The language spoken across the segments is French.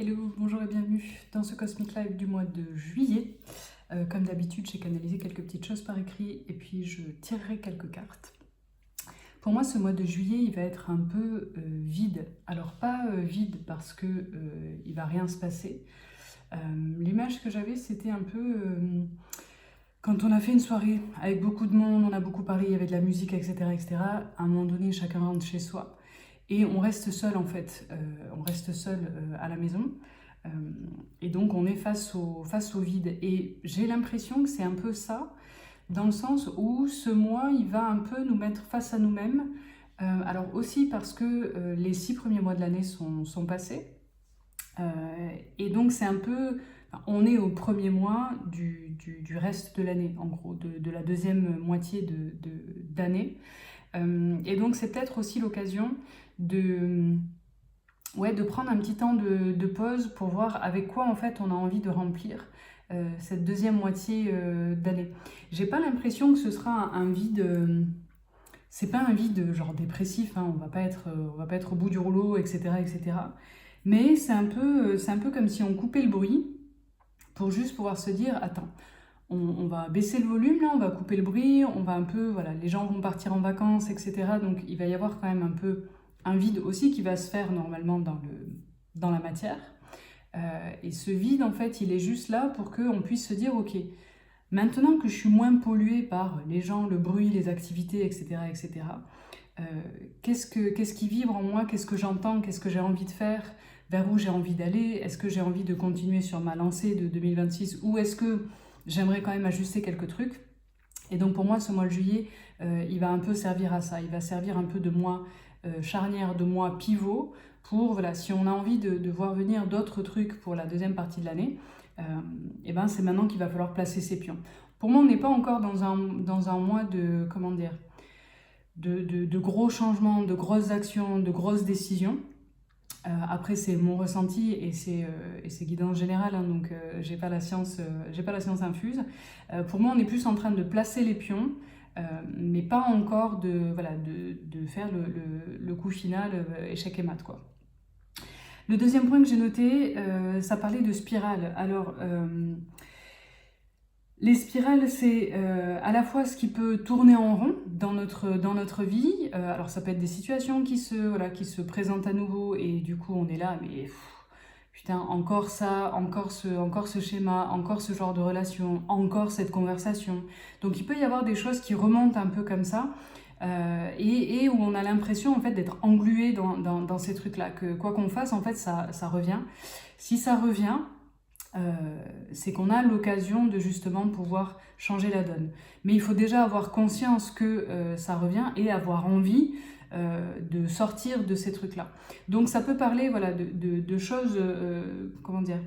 Hello, bonjour et bienvenue dans ce Cosmic Live du mois de juillet. Comme d'habitude, j'ai canalisé quelques petites choses par écrit et puis je tirerai quelques cartes. Pour moi, ce mois de juillet, il va être un peu vide. Alors pas vide parce que il va rien se passer. L'image que j'avais, c'était un peu quand on a fait une soirée avec beaucoup de monde, on a beaucoup parlé, il y avait de la musique, etc., etc. À un moment donné, chacun rentre chez soi. Et on reste seul en fait, on reste seul à la maison. Euh, et donc on est face au vide. Et j'ai l'impression que c'est un peu ça, dans le sens où ce mois, il va un peu nous mettre face à nous-mêmes. Alors aussi parce que les 6 premiers mois de l'année sont passés. Et donc c'est un peu... On est au premier mois du reste de l'année, en gros, de la deuxième moitié d'année. Et donc c'est peut-être aussi l'occasion de, de prendre un petit temps de pause pour voir avec quoi en fait on a envie de remplir cette deuxième moitié d'année. J'ai pas l'impression que ce sera un vide, c'est pas un vide genre dépressif, hein, on va pas être au bout du rouleau, etc., etc. Mais c'est un peu comme si on coupait le bruit pour juste pouvoir se dire, attends, on va baisser le volume, là, on va couper le bruit, on va un peu, voilà, les gens vont partir en vacances, etc. Donc il va y avoir quand même un peu un vide aussi qui va se faire normalement dans la matière. Et ce vide, en fait, il est juste là pour qu'on puisse se dire, ok, maintenant que je suis moins polluée par les gens, le bruit, les activités, etc., etc., qu'est-ce qui vibre en moi, qu'est-ce que j'entends, qu'est-ce que j'ai envie de faire, vers où j'ai envie d'aller, est-ce que j'ai envie de continuer sur ma lancée de 2026 ou est-ce que j'aimerais quand même ajuster quelques trucs. Et donc pour moi, ce mois de juillet, il va un peu servir à ça. Il va servir un peu de mois charnière, de mois pivot, pour, voilà, si on a envie de voir venir d'autres trucs pour la deuxième partie de l'année, et ben c'est maintenant qu'il va falloir placer ses pions. Pour moi, on n'est pas encore dans un mois de, comment dire, de gros changements, de grosses actions, de grosses décisions. Après, c'est mon ressenti et c'est guidance générale, hein, donc j'ai pas la science infuse. Pour moi, on est plus en train de placer les pions, mais pas encore de faire le coup final, échec et mat, quoi. Le deuxième point que j'ai noté, ça parlait de spirale. Alors, les spirales, c'est à la fois ce qui peut tourner en rond dans notre vie. Alors ça peut être des situations qui se présentent à nouveau et du coup on est là, mais putain, encore ça, encore ce schéma, encore ce genre de relation, encore cette conversation. Donc il peut y avoir des choses qui remontent un peu comme ça et où on a l'impression en fait d'être englué dans ces trucs-là, que quoi qu'on fasse, en fait ça revient. Si ça revient, c'est qu'on a l'occasion de justement pouvoir changer la donne. Mais il faut déjà avoir conscience que ça revient et avoir envie de sortir de ces trucs-là. Donc ça peut parler voilà, de choses, comment dire,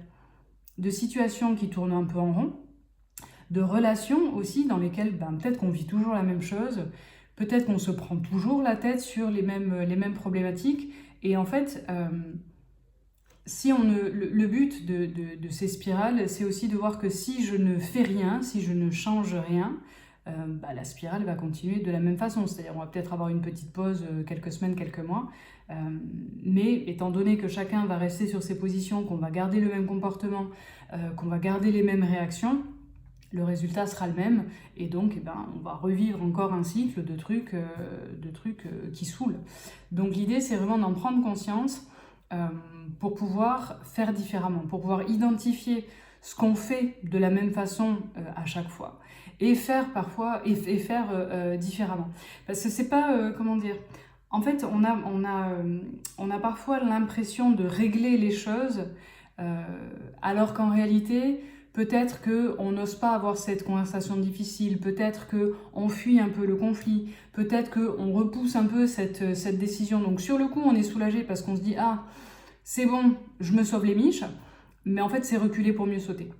de situations qui tournent un peu en rond, de relations aussi dans lesquelles peut-être qu'on vit toujours la même chose, peut-être qu'on se prend toujours la tête sur les mêmes problématiques. Et en fait, si on ne, le but de ces spirales, c'est aussi de voir que si je ne fais rien, si je ne change rien, la spirale va continuer de la même façon. C'est-à-dire on va peut-être avoir une petite pause, quelques semaines, quelques mois, mais étant donné que chacun va rester sur ses positions, qu'on va garder le même comportement, qu'on va garder les mêmes réactions, le résultat sera le même, et donc on va revivre encore un cycle de trucs qui saoulent. Donc l'idée, c'est vraiment d'en prendre conscience pour pouvoir faire différemment, pour pouvoir identifier ce qu'on fait de la même façon à chaque fois, et faire parfois, et faire différemment. Parce que c'est pas, comment dire, en fait, on a parfois l'impression de régler les choses, alors qu'en réalité, peut-être qu'on n'ose pas avoir cette conversation difficile, peut-être qu'on fuit un peu le conflit, peut-être qu'on repousse un peu cette décision. Donc sur le coup, on est soulagé parce qu'on se dit « Ah, c'est bon, je me sauve les miches », mais en fait, c'est reculer pour mieux sauter.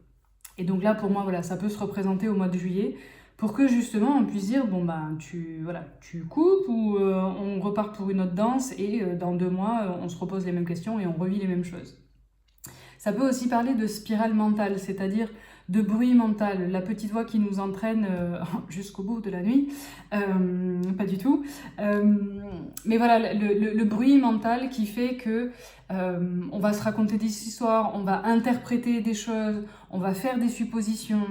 Et donc là, pour moi, voilà, ça peut se représenter au mois de juillet pour que justement on puisse dire bon tu coupes ou on repart pour une autre danse et dans 2 mois on se repose les mêmes questions et on revit les mêmes choses. Ça peut aussi parler de spirale mentale, c'est-à-dire bruit mental, la petite voix qui nous entraîne jusqu'au bout de la nuit, pas du tout. Mais voilà, le bruit mental qui fait que on va se raconter des histoires, on va interpréter des choses, on va faire des suppositions,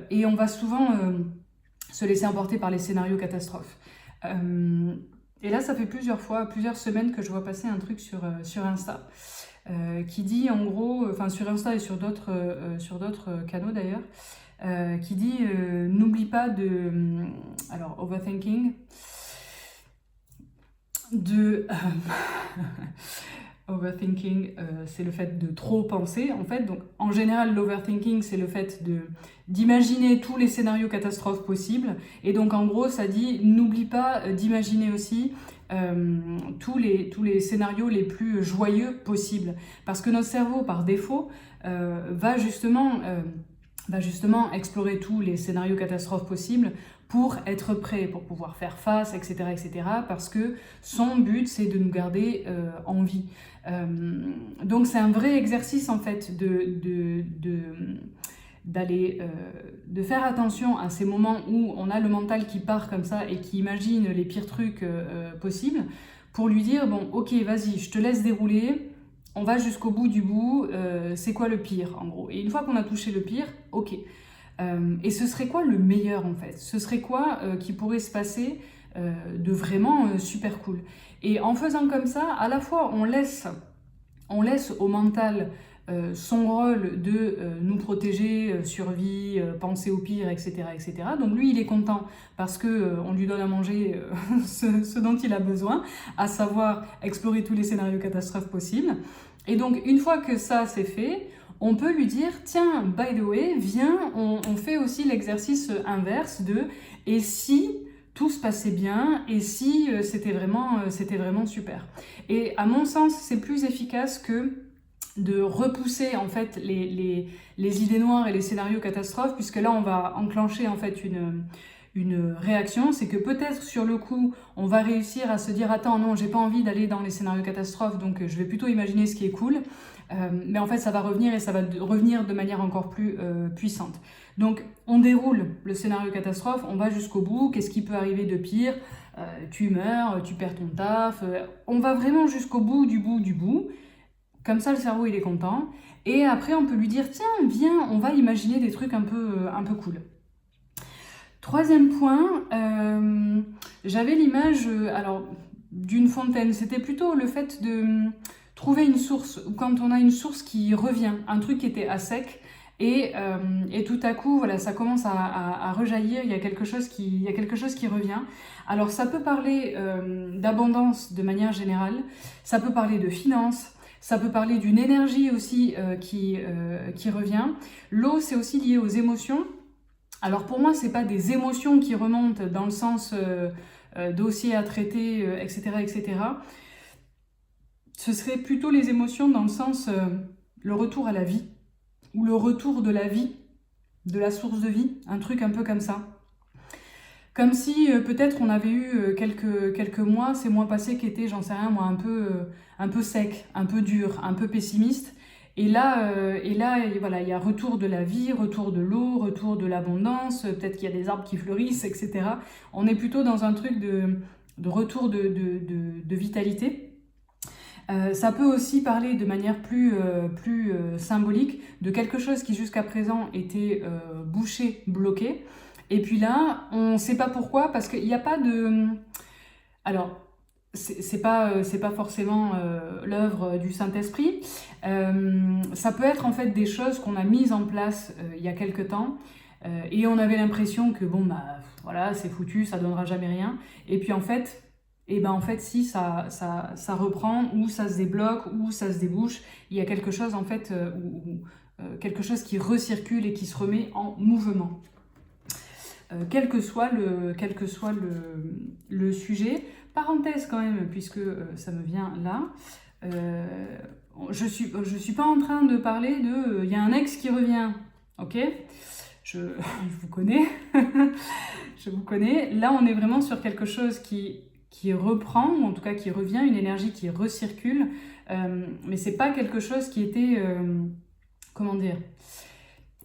et on va souvent se laisser emporter par les scénarios catastrophes. Et là, ça fait plusieurs semaines que je vois passer un truc sur Insta, qui dit en gros, enfin sur Insta et sur d'autres canaux d'ailleurs, qui dit n'oublie pas de, alors overthinking, overthinking, c'est le fait de trop penser, en fait. Donc, en général, l'overthinking, c'est le fait d'imaginer tous les scénarios catastrophes possibles. Et donc, en gros, ça dit, n'oublie pas d'imaginer aussi tous les scénarios les plus joyeux possibles. Parce que notre cerveau, par défaut, va justement explorer tous les scénarios catastrophes possibles pour être prêt, pour pouvoir faire face, etc., etc., parce que son but, c'est de nous garder en vie. Donc c'est un vrai exercice, en fait, de faire attention à ces moments où on a le mental qui part comme ça et qui imagine les pires trucs possibles, pour lui dire, bon, ok, vas-y, je te laisse dérouler, on va jusqu'au bout du bout, c'est quoi le pire, en gros. Et une fois qu'on a touché le pire, ok. Et ce serait quoi le meilleur, en fait? Ce serait quoi qui pourrait se passer de vraiment super cool? Et en faisant comme ça, à la fois on laisse au mental son rôle de nous protéger, survie, penser au pire, etc., etc. Donc lui, il est content parce que on lui donne à manger ce dont il a besoin, à savoir explorer tous les scénarios catastrophes possibles. Et donc, une fois que ça c'est fait, on peut lui dire, tiens, by the way, viens, on fait aussi l'exercice inverse de « et si tout se passait bien, et si c'était vraiment super ». Et à mon sens, c'est plus efficace que de repousser en fait les idées noires et les scénarios catastrophes, puisque là on va enclencher en fait une réaction. C'est que peut-être sur le coup on va réussir à se dire attends, non, j'ai pas envie d'aller dans les scénarios catastrophes, donc je vais plutôt imaginer ce qui est cool, mais en fait ça va revenir, et ça va revenir de manière encore plus puissante. Donc on déroule le scénario catastrophe, on va jusqu'au bout, qu'est-ce qui peut arriver de pire, tu meurs, tu perds ton taf, on va vraiment jusqu'au bout du bout. Comme ça, le cerveau, il est content. Et après, on peut lui dire, tiens, viens, on va imaginer des trucs un peu cool. Troisième point, j'avais l'image d'une fontaine. C'était plutôt le fait de trouver une source, ou quand on a une source qui revient, un truc qui était à sec, et tout à coup, voilà, ça commence à rejaillir, il y a quelque chose qui revient. Alors, ça peut parler d'abondance de manière générale, ça peut parler de finances, ça peut parler d'une énergie aussi qui revient. L'eau, c'est aussi lié aux émotions. Alors pour moi, c'est pas des émotions qui remontent dans le sens dossier à traiter, etc., etc. Ce serait plutôt les émotions dans le sens le retour à la vie, ou le retour de la vie, de la source de vie, un truc un peu comme ça. Comme si peut-être on avait eu quelques mois, ces mois passés qui étaient, j'en sais rien moi, un peu sec, un peu dur, un peu pessimiste. Et là, voilà, il y a retour de la vie, retour de l'eau, retour de l'abondance, peut-être qu'il y a des arbres qui fleurissent, etc. On est plutôt dans un truc de retour de vitalité. Ça peut aussi parler de manière plus symbolique de quelque chose qui jusqu'à présent était bouché, bloqué. Et puis là, on ne sait pas pourquoi, parce qu'il n'y a pas de... Alors, c'est pas forcément l'œuvre du Saint-Esprit. Ça peut être en fait des choses qu'on a mises en place il y a quelque temps, et on avait l'impression que bon, bah voilà, c'est foutu, ça donnera jamais rien. Et puis en fait, si ça reprend, ou ça se débloque, ou ça se débouche, il y a quelque chose en fait, quelque chose qui recircule et qui se remet en mouvement. Quel que soit le sujet. Parenthèse quand même, puisque ça me vient là, je suis pas en train de parler de... Il y a un ex qui revient, ok? Je vous connais, je vous connais. Là, on est vraiment sur quelque chose qui reprend, ou en tout cas qui revient, une énergie qui recircule, mais c'est pas quelque chose qui était... comment dire ?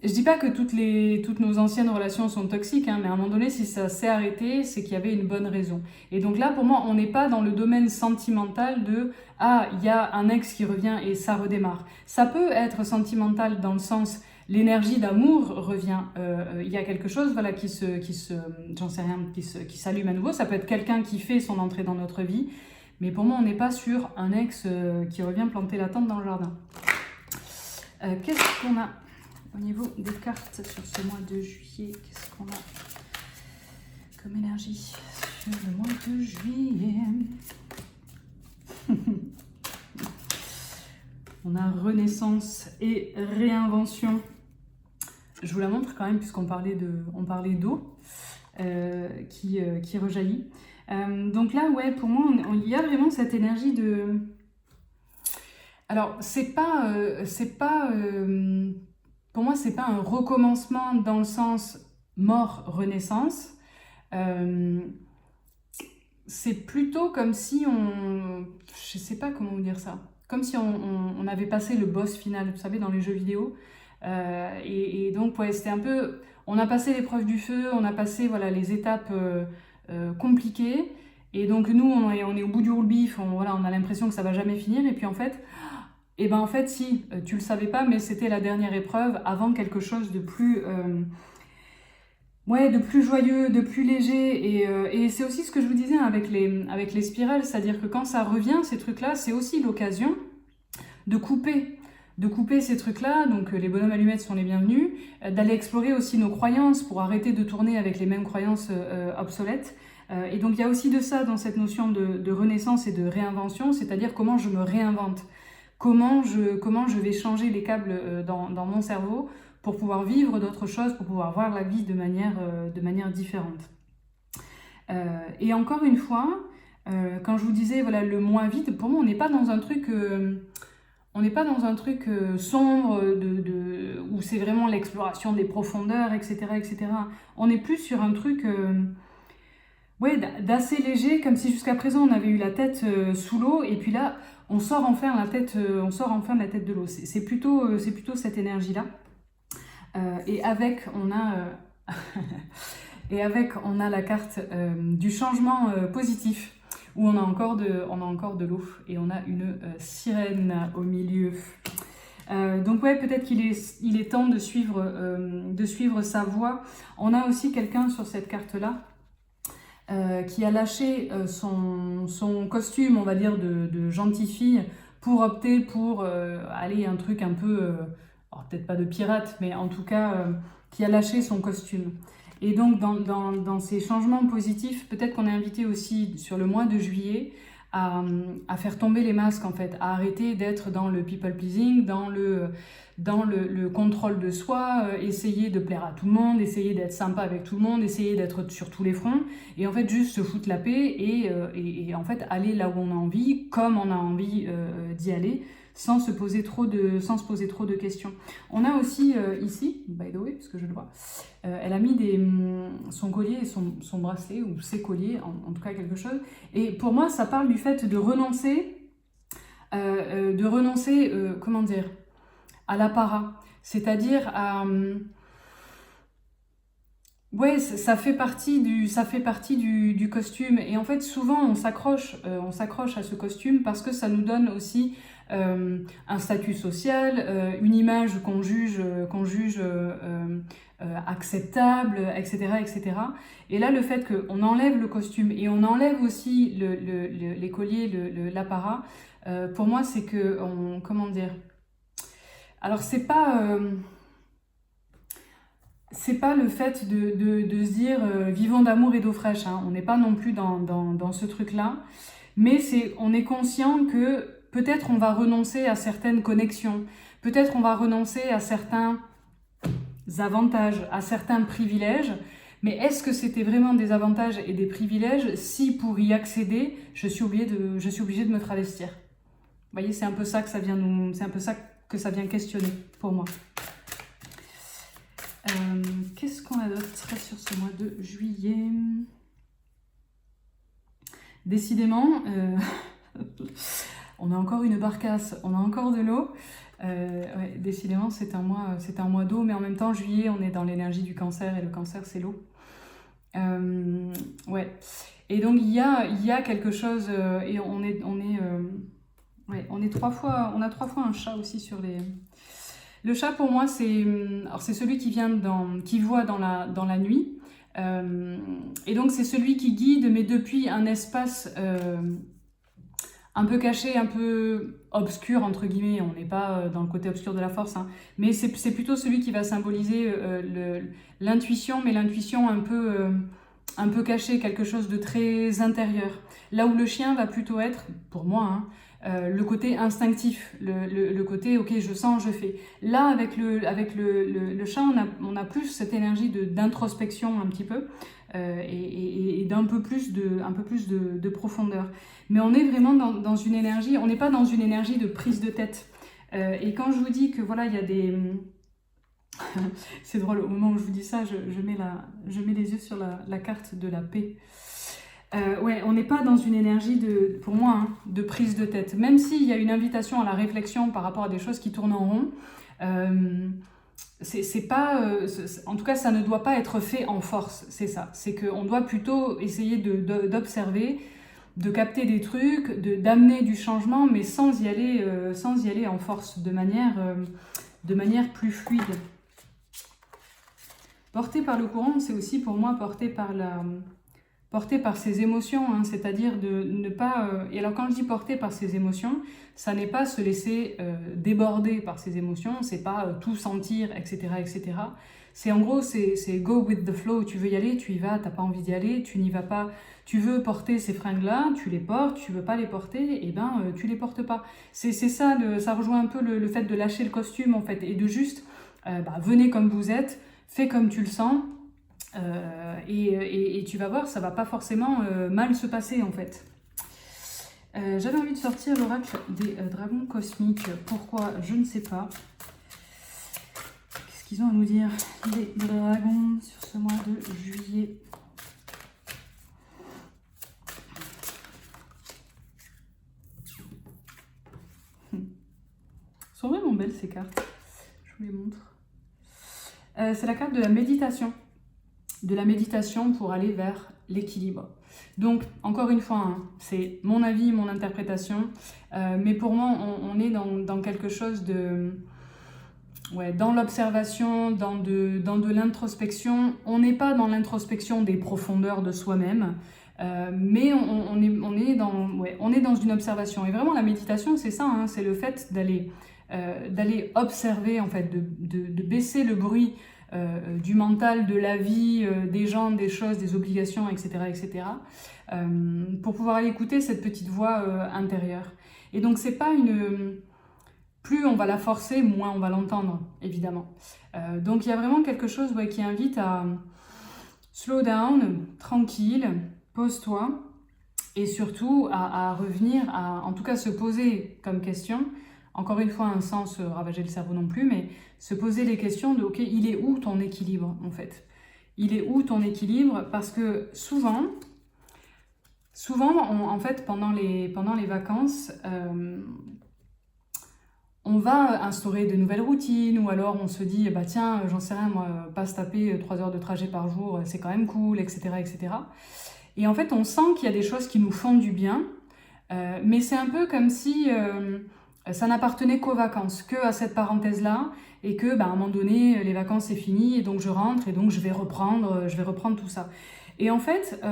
Je dis pas que toutes nos anciennes relations sont toxiques, hein, mais à un moment donné, si ça s'est arrêté, c'est qu'il y avait une bonne raison. Et donc là, pour moi, on n'est pas dans le domaine sentimental de « Ah, il y a un ex qui revient et ça redémarre ». Ça peut être sentimental dans le sens l'énergie d'amour revient, il y a quelque chose voilà, j'en sais rien, qui s'allume à nouveau. Ça peut être quelqu'un qui fait son entrée dans notre vie, mais pour moi, on n'est pas sur un ex qui revient planter la tente dans le jardin. Qu'est-ce qu'on a au niveau des cartes sur ce mois de juillet? Qu'est-ce qu'on a comme énergie sur le mois de juillet? On a renaissance et réinvention. Je vous la montre quand même puisqu'on parlait d'eau qui rejaillit. Donc là, ouais, pour moi, il y a vraiment cette énergie de... Alors, pour moi, c'est pas un recommencement dans le sens mort-renaissance. C'est plutôt comme si je sais pas comment vous dire ça. Comme si on avait passé le boss final, vous savez, dans les jeux vidéo. Et donc, ouais, c'était un peu... On a passé l'épreuve du feu, on a passé voilà, les étapes compliquées. Et donc, nous, on est au bout du roule-bif, on a l'impression que ça va jamais finir. Et puis, en fait, si, tu le savais pas, mais c'était la dernière épreuve avant quelque chose de plus... de plus joyeux, de plus léger. Et c'est aussi ce que je vous disais avec les spirales, c'est-à-dire que quand ça revient, ces trucs-là, c'est aussi l'occasion de couper ces trucs-là, donc les bonhommes allumettes sont les bienvenus, d'aller explorer aussi nos croyances pour arrêter de tourner avec les mêmes croyances obsolètes. Et donc il y a aussi de ça dans cette notion de renaissance et de réinvention, c'est-à-dire comment je me réinvente, comment je vais changer les câbles dans mon cerveau pour pouvoir vivre d'autres choses, pour pouvoir voir la vie de manière différente. Et encore une fois, quand je vous disais voilà, le moins vite, pour moi on n'est pas dans un truc... On n'est pas dans un truc sombre où c'est vraiment l'exploration des profondeurs, etc., etc. On est plus sur un truc d'assez léger, comme si jusqu'à présent on avait eu la tête sous l'eau, et puis là on sort enfin de la tête de l'eau. C'est plutôt cette énergie-là. Et avec on a la carte du changement positif, où on a encore de l'eau et on a une sirène au milieu. Donc ouais, peut-être qu'il est temps de suivre sa voie. On a aussi quelqu'un sur cette carte-là qui a lâché son costume, on va dire, de gentille fille pour opter pour aller un truc un peu, peut-être pas de pirate, mais en tout cas, qui a lâché son costume. Et donc, dans ces changements positifs, peut-être qu'on est invité aussi sur le mois de juillet à faire tomber les masques, en fait, à arrêter d'être dans le people pleasing, dans le contrôle de soi, essayer de plaire à tout le monde, essayer d'être sympa avec tout le monde, essayer d'être sur tous les fronts, et en fait juste se foutre la paix et en fait aller là où on a envie, comme on a envie d'y aller, sans se poser trop de questions. On a aussi ici, by the way, parce que je le vois, elle a mis son collier et son bracelet, ou ses colliers, en tout cas quelque chose. Et pour moi, ça parle du fait de renoncer, comment dire, à l'apparat. C'est-à-dire à... ouais, ça fait partie du costume. Et en fait, souvent, on s'accroche à ce costume parce que ça nous donne aussi un statut social, une image qu'on juge acceptable, etc., etc. Et là, le fait qu'on enlève le costume et on enlève aussi les colliers, l'apparat, pour moi, c'est que... comment dire? Alors, c'est pas le fait de se dire vivons d'amour et d'eau fraîche, hein. On n'est pas non plus dans ce truc-là, mais on est conscient que peut-être on va renoncer à certaines connexions, peut-être on va renoncer à certains avantages, à certains privilèges, mais est-ce que c'était vraiment des avantages et des privilèges si pour y accéder, je suis obligée de me travestir? Vous voyez, c'est un peu ça que ça vient questionner pour moi. Qu'est-ce qu'on a d'autre sur ce mois de juillet? Décidément, On a encore une barcasse, on a encore de l'eau. Ouais, décidément, c'est un mois d'eau, mais en même temps, juillet, on est dans l'énergie du cancer, et le cancer, c'est l'eau. Ouais. Et donc, il y a quelque chose, et on a 3 fois un chat aussi sur les... Le chat, pour moi, c'est celui qui voit dans la nuit. Et donc, c'est celui qui guide, mais depuis un espace un peu caché, un peu obscur, entre guillemets. On n'est pas dans le côté obscur de la force, hein. Mais c'est plutôt celui qui va symboliser l'intuition, mais l'intuition un peu cachée, quelque chose de très intérieur. Là où le chien va plutôt être, pour moi, hein, le côté instinctif, le côté ok, je sens, je fais. Là, avec le chat, on a plus cette énergie d'introspection un petit peu, et d'un peu plus de profondeur. Mais on est vraiment dans une énergie, on n'est pas dans une énergie de prise de tête. Et quand je vous dis que voilà, il y a des... C'est drôle, au moment où je vous dis ça, je mets les yeux sur la carte de la paix. Ouais, on n'est pas dans une énergie pour moi, hein, de prise de tête. Même s'il y a une invitation à la réflexion par rapport à des choses qui tournent en rond, c'est pas, en tout cas, ça ne doit pas être fait en force. C'est ça. C'est qu'on doit plutôt essayer d'observer, de capter des trucs, d'amener du changement, mais sans y aller en force, de manière plus fluide. Porté par le courant, c'est aussi pour moi porté par ses émotions, hein, c'est-à-dire de ne pas... et alors quand je dis porté par ses émotions, ça n'est pas se laisser déborder par ses émotions, c'est pas tout sentir, etc. etc. C'est en gros, c'est go with the flow, tu veux y aller, tu y vas, t'as pas envie d'y aller, tu n'y vas pas, tu veux porter ces fringues-là, tu les portes, tu veux pas les porter, et ben tu les portes pas. C'est ça, ça rejoint un peu le fait de lâcher le costume en fait, et de juste, venez comme vous êtes, fais comme tu le sens, et tu vas voir, ça va pas forcément mal se passer en fait. J'avais envie de sortir l'oracle des dragons cosmiques. Pourquoi? Je ne sais pas. Qu'est-ce qu'ils ont à nous dire, les dragons, sur ce mois de juillet? Elles sont vraiment belles ces cartes. Je vous les montre. C'est la carte de la méditation. De la méditation pour aller vers l'équilibre. Donc, encore une fois, hein, c'est mon avis, mon interprétation, mais pour moi, on est dans quelque chose de... Ouais, dans l'observation, dans de l'introspection. On n'est pas dans l'introspection des profondeurs de soi-même, mais on est dans une observation. Et vraiment, la méditation, c'est ça, hein, c'est le fait d'aller observer, en fait, de baisser le bruit du mental, de la vie, des gens, des choses, des obligations, etc., etc., pour pouvoir aller écouter cette petite voix intérieure. Et donc, c'est pas une... Plus on va la forcer, moins on va l'entendre, évidemment. Donc, il y a vraiment quelque chose qui invite à slow down, tranquille, pose-toi, et surtout à revenir, en tout cas se poser comme question. Encore une fois, sans se ravager le cerveau non plus, mais se poser les questions de « Ok, il est où ton équilibre, en fait ?» Il est où ton équilibre? Parce que souvent en fait, pendant les vacances, on va instaurer de nouvelles routines, ou alors on se dit « Tiens, j'en sais rien, moi, pas se taper 3 heures de trajet par jour, c'est quand même cool, etc. etc. » Et en fait, on sent qu'il y a des choses qui nous font du bien, mais c'est un peu comme si... ça n'appartenait qu'aux vacances, qu'à cette parenthèse-là, et que, à un moment donné, les vacances c'est fini, et donc je rentre, et donc je vais reprendre tout ça. Et en fait,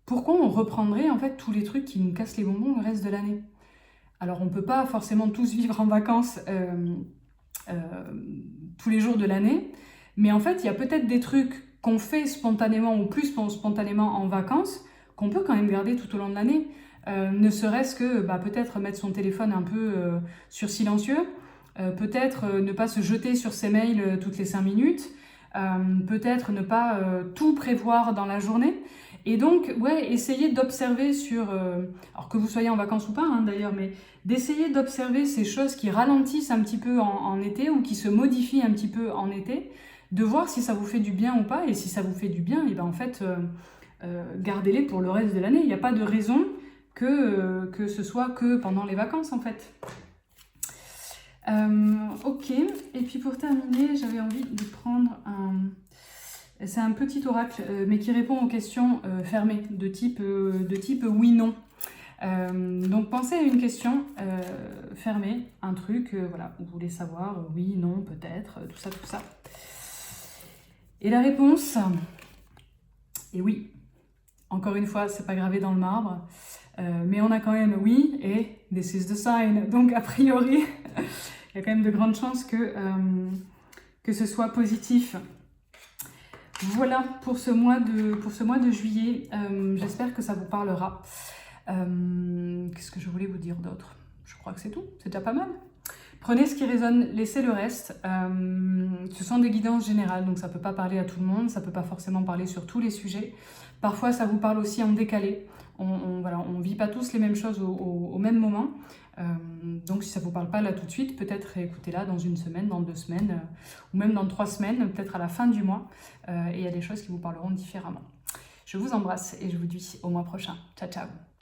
pourquoi on reprendrait en fait tous les trucs qui nous cassent les bonbons le reste de l'année? Alors on ne peut pas forcément tous vivre en vacances tous les jours de l'année, mais en fait, il y a peut-être des trucs qu'on fait spontanément, ou plus spontanément en vacances, qu'on peut quand même garder tout au long de l'année. Ne serait-ce que peut-être mettre son téléphone un peu sur silencieux, peut-être ne pas se jeter sur ses mails toutes les 5 minutes, peut-être ne pas tout prévoir dans la journée. Et donc, essayer d'observer alors que vous soyez en vacances ou pas, hein, d'ailleurs, mais d'essayer d'observer ces choses qui ralentissent un petit peu en été, ou qui se modifient un petit peu en été, de voir si ça vous fait du bien ou pas, et si ça vous fait du bien, et en fait, gardez-les pour le reste de l'année. Il n'y a pas de raison que ce soit que pendant les vacances en fait. Ok, et puis pour terminer, j'avais envie de prendre un... C'est un petit oracle, mais qui répond aux questions fermées, de type oui-non. Donc pensez à une question fermée, un truc, voilà, vous voulez savoir oui, non, peut-être, tout ça, tout ça. Et la réponse est oui. Encore une fois, c'est pas gravé dans le marbre, mais on a quand même oui et this is the sign. Donc a priori, il y a quand même de grandes chances que ce soit positif. Voilà pour ce mois de juillet. J'espère que ça vous parlera. Qu'est-ce que je voulais vous dire d'autre? Je crois que c'est tout, c'est déjà pas mal. Prenez ce qui résonne, laissez le reste. Ce sont des guidances générales, donc ça ne peut pas parler à tout le monde, ça ne peut pas forcément parler sur tous les sujets. Parfois, ça vous parle aussi en décalé. Voilà, on ne vit pas tous les mêmes choses au même moment. Donc si ça ne vous parle pas là tout de suite, peut-être écoutez-la dans une semaine, dans 2 semaines, ou même dans 3 semaines, peut-être à la fin du mois. Et il y a des choses qui vous parleront différemment. Je vous embrasse et je vous dis au mois prochain. Ciao, ciao!